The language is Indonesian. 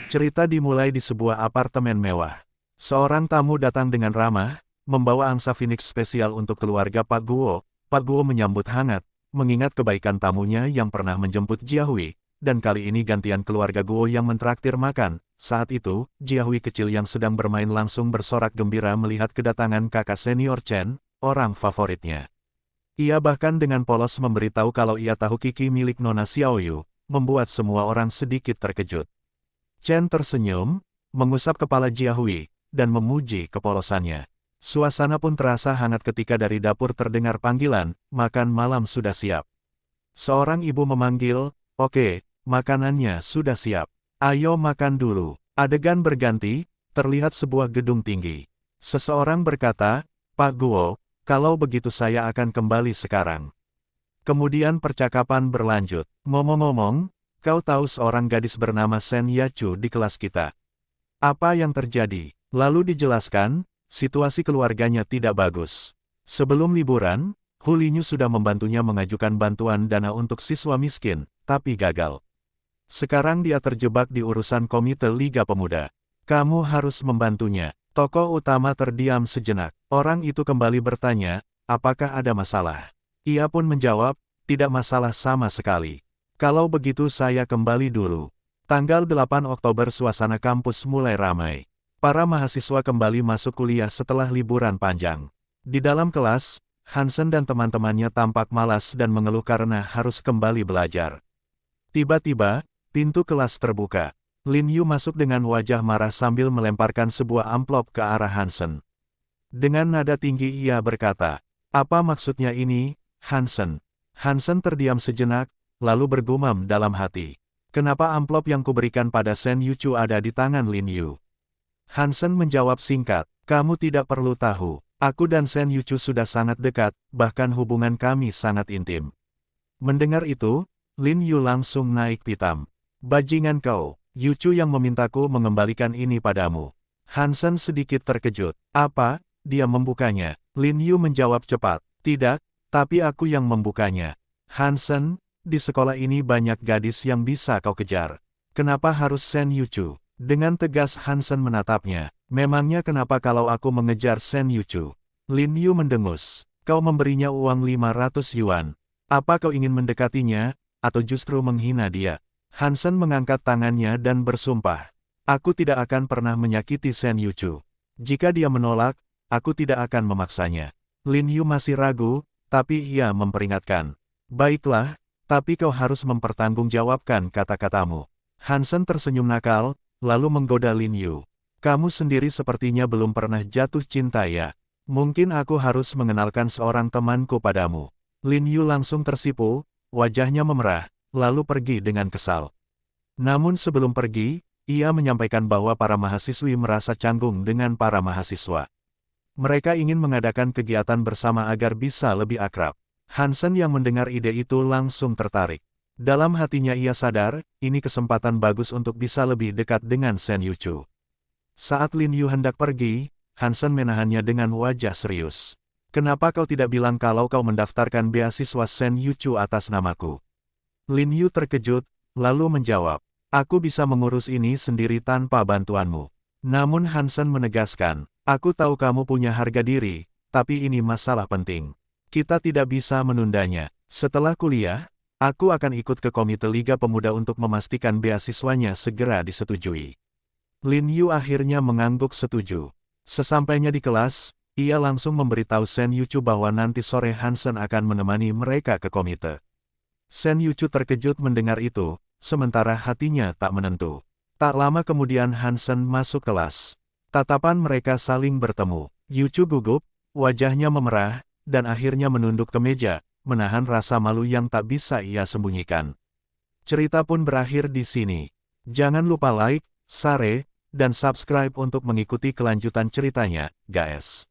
Cerita dimulai di sebuah apartemen mewah. Seorang tamu datang dengan ramah, membawa angsa Phoenix spesial untuk keluarga Pak Guo. Pak Guo menyambut hangat, mengingat kebaikan tamunya yang pernah menjemput Jiahui, dan kali ini gantian keluarga Guo yang mentraktir makan. Saat itu, Jiahui kecil yang sedang bermain langsung bersorak gembira melihat kedatangan kakak senior Chen, orang favoritnya. Ia bahkan dengan polos memberitahu kalau ia tahu Kiki milik Nona Xiaoyu, membuat semua orang sedikit terkejut. Chen tersenyum, mengusap kepala Jiahui, dan memuji kepolosannya. Suasana pun terasa hangat ketika dari dapur terdengar panggilan, makan malam sudah siap. Seorang ibu memanggil, oke, makanannya sudah siap. Ayo makan dulu. Adegan berganti, terlihat sebuah gedung tinggi. Seseorang berkata, Pak Guo, kalau begitu saya akan kembali sekarang. Kemudian percakapan berlanjut. Ngomong-ngomong, kau tahu seorang gadis bernama Shen Yachu di kelas kita. Apa yang terjadi? Lalu dijelaskan, situasi keluarganya tidak bagus. Sebelum liburan, Hu Linyu sudah membantunya mengajukan bantuan dana untuk siswa miskin, tapi gagal. Sekarang dia terjebak di urusan komite Liga Pemuda. Kamu harus membantunya. Tokoh utama terdiam sejenak. Orang itu kembali bertanya, apakah ada masalah? Ia pun menjawab, tidak masalah sama sekali. Kalau begitu saya kembali dulu. Tanggal 8 Oktober suasana kampus mulai ramai. Para mahasiswa kembali masuk kuliah setelah liburan panjang. Di dalam kelas, Hansen dan teman-temannya tampak malas dan mengeluh karena harus kembali belajar. Tiba-tiba, pintu kelas terbuka. Lin Yu masuk dengan wajah marah sambil melemparkan sebuah amplop ke arah Hansen. Dengan nada tinggi ia berkata, apa maksudnya ini, Hansen? Hansen terdiam sejenak, lalu bergumam dalam hati. Kenapa amplop yang kuberikan pada Shen Yuchu ada di tangan Lin Yu? Hansen menjawab singkat, kamu tidak perlu tahu. Aku dan Shen Yuchu sudah sangat dekat, bahkan hubungan kami sangat intim. Mendengar itu, Lin Yu langsung naik pitam. Bajingan kau, Yuchu yang memintaku mengembalikan ini padamu. Hansen sedikit terkejut. Apa? Dia membukanya. Lin Yu menjawab cepat. Tidak, tapi aku yang membukanya. Hansen, di sekolah ini banyak gadis yang bisa kau kejar. Kenapa harus Shen Yuchu? Dengan tegas Hansen menatapnya. Memangnya kenapa kalau aku mengejar Shen Yuchu? Lin Yu mendengus. Kau memberinya uang 500 yuan. Apa kau ingin mendekatinya, atau justru menghina dia? Hansen mengangkat tangannya dan bersumpah. Aku tidak akan pernah menyakiti Shen Yuchu. Jika dia menolak, aku tidak akan memaksanya. Lin Yu masih ragu, tapi ia memperingatkan. Baiklah, tapi kau harus mempertanggungjawabkan kata-katamu. Hansen tersenyum nakal, lalu menggoda Lin Yu. Kamu sendiri sepertinya belum pernah jatuh cinta ya. Mungkin aku harus mengenalkan seorang temanku padamu. Lin Yu langsung tersipu, wajahnya memerah, lalu pergi dengan kesal. Namun sebelum pergi, ia menyampaikan bahwa para mahasiswi merasa canggung dengan para mahasiswa. Mereka ingin mengadakan kegiatan bersama agar bisa lebih akrab. Hansen yang mendengar ide itu langsung tertarik. Dalam hatinya ia sadar, ini kesempatan bagus untuk bisa lebih dekat dengan Shen Yuchu. Saat Lin Yu hendak pergi, Hansen menahannya dengan wajah serius. Kenapa kau tidak bilang kalau kau mendaftarkan beasiswa Shen Yuchu atas namaku? Lin Yu terkejut, lalu menjawab, aku bisa mengurus ini sendiri tanpa bantuanmu. Namun Hansen menegaskan, aku tahu kamu punya harga diri, tapi ini masalah penting. Kita tidak bisa menundanya. Setelah kuliah, aku akan ikut ke Komite Liga Pemuda untuk memastikan beasiswanya segera disetujui. Lin Yu akhirnya mengangguk setuju. Sesampainya di kelas, ia langsung memberitahu Shen Yuchu bahwa nanti sore Hansen akan menemani mereka ke komite. Shen Yuchu terkejut mendengar itu, sementara hatinya tak menentu. Tak lama kemudian Hansen masuk kelas. Tatapan mereka saling bertemu. Yuchu gugup, wajahnya memerah, dan akhirnya menunduk ke meja, menahan rasa malu yang tak bisa ia sembunyikan. Cerita pun berakhir di sini. Jangan lupa like, share, dan subscribe untuk mengikuti kelanjutan ceritanya, guys.